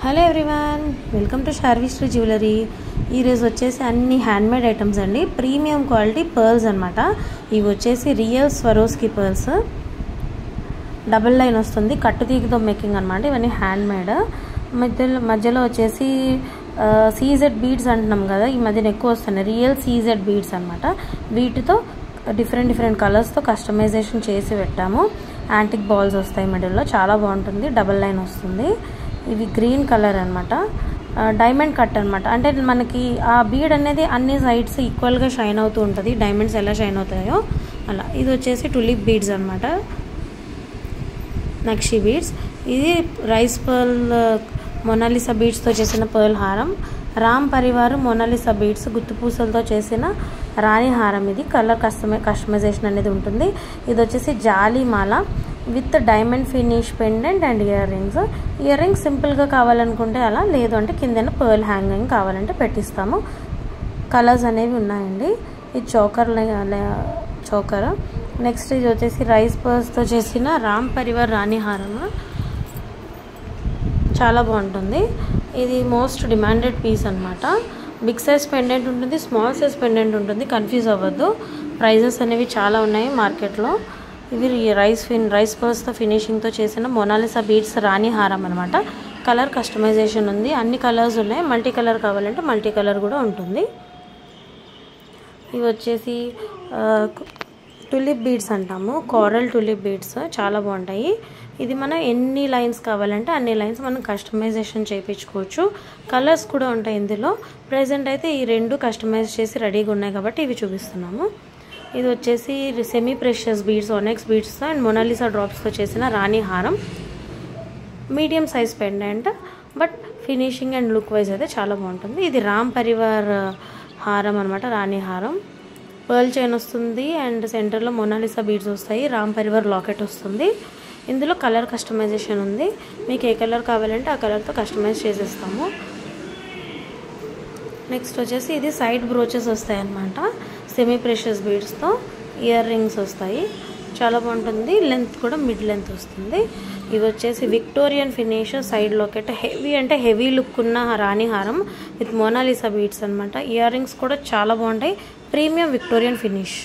Hello everyone, welcome to Sharvishri jewellery. ఈరోజు వచ్చేసి అన్ని హ్యాండ్మేడ్ ఐటమ్స్ అండి. ప్రీమియం క్వాలిటీ పర్ల్స్ అనమాట. ఇవి వచ్చేసి real Swarovski pearls. Double line వస్తుంది, కట్టుతీగతో మేకింగ్ అనమాట. ఇవన్నీ హ్యాండ్మేడ్. మధ్యలో వచ్చేసి సీజెడ్ బీడ్స్ అంటున్నాం కదా, ఈ మధ్యన ఎక్కువ వస్తున్నాయి. రియల్ సీజెడ్ బీడ్స్ అనమాట. వీటితో డిఫరెంట్ కలర్స్తో కస్టమైజేషన్ చేసి పెట్టాము. యాంటిక్ బాల్స్ వస్తాయి మిడిల్లో, చాలా బాగుంటుంది. డబుల్ లైన్ వస్తుంది. ఇవి గ్రీన్ కలర్ అనమాట. డైమండ్ కట్ అనమాట. అంటే మనకి ఆ బీడ్ అనేది అన్ని సైడ్స్ ఈక్వల్గా షైన్ అవుతూ ఉంటుంది. డైమండ్స్ ఎలా షైన్ అవుతాయో అలా. ఇది వచ్చేసి టులిప్ బీడ్స్ అనమాట, నక్షి బీడ్స్. ఇది రైస్ పర్ల్ మొనాలిసా బీడ్స్తో చేసిన పర్ల్ హారం. రామ్ పరివార్ మొనాలిసా బీడ్స్ గుత్తుపూసలతో చేసిన రాణి హారం. ఇది కలర్ కస్టమైజేషన్ అనేది ఉంటుంది. ఇది వచ్చేసి జాలీ మాల with diamond finish pendant and ear rings సింపుల్గా కావాలనుకుంటే అలా, లేదు అంటే కింద పర్ల్ హ్యాంగింగ్ కావాలంటే పెట్టిస్తాము. కలర్స్ అనేవి ఉన్నాయండి. ఇది చోకర్. నెక్స్ట్ ఇది వచ్చేసి రైస్ పర్ల్స్తో చేసిన రామ్ పరివార్ రాణి హారం. చాలా బాగుంటుంది. ఇది మోస్ట్ డిమాండెడ్ పీస్ అనమాట. బిగ్ సైజ్ పెండెంట్ ఉంటుంది, స్మాల్ సైజ్ పెండెంట్ ఉంటుంది. కన్ఫ్యూజ్ అవ్వద్దు. ప్రైజెస్ అనేవి చాలా ఉన్నాయి మార్కెట్లో. ఇవి రైస్ పర్ల్స్తో ఫినిషింగ్తో చేసిన మొనాలిసా బీడ్స్ రాణి హారం అనమాట. కలర్ కస్టమైజేషన్ ఉంది. అన్ని కలర్స్ ఉన్నాయి. మల్టీ కలర్ కావాలంటే మల్టీ కలర్ కూడా ఉంటుంది. ఇవి వచ్చేసి టులిప్ బీడ్స్ అంటాము, కోరల్ టులిప్ బీడ్స్. చాలా బాగుంటాయి. ఇది మనం ఎన్ని లైన్స్ కావాలంటే అన్ని లైన్స్ మనం కస్టమైజేషన్ చేయించుకోవచ్చు. కలర్స్ కూడా ఉంటాయి ఇందులో. ప్రెజెంట్ అయితే ఈ రెండు కస్టమైజ్ చేసి రెడీగా ఉన్నాయి కాబట్టి ఇవి చూపిస్తున్నాము. ఇది వచ్చేసి సెమీ ప్రెషియస్ బీడ్స్, ఒనెక్స్ బీడ్స్తో అండ్ మొనాలిసా డ్రాప్స్తో చేసిన రాణి హారం. Medium size pendant, but finishing and look wise అయితే చాలా బాగుంటుంది. ఇది రామ్ పరివార్ హారం అనమాట, రాణి హారం. పర్ల్ చైన్ వస్తుంది అండ్ సెంటర్లో మొనాలిసా బీడ్స్ వస్తాయి. రామ్ పరివార్ లాకెట్ వస్తుంది. ఇందులో కలర్ కస్టమైజేషన్ ఉంది. మీకు ఏ కలర్ కావాలంటే ఆ కలర్తో కస్టమైజ్ చేసేస్తాము. నెక్స్ట్ వచ్చేసి ఇది సైడ్ బ్రోచెస్ వస్తాయి అన్నమాట. సెమీ ప్రెషియస్ బీడ్స్తో ఇయర్ రింగ్స్ వస్తాయి. చాలా బాగుంటుంది. లెంత్ కూడా మిడ్ లెంత్ వస్తుంది. ఇవి వచ్చేసి Victorian finish side locket. Heavy look ఉన్న రాణి హారం విత్ మొనాలిసా బీడ్స్ అనమాట. ఇయర్ రింగ్స్ కూడా చాలా బాగుంటాయి. Premium Victorian finish.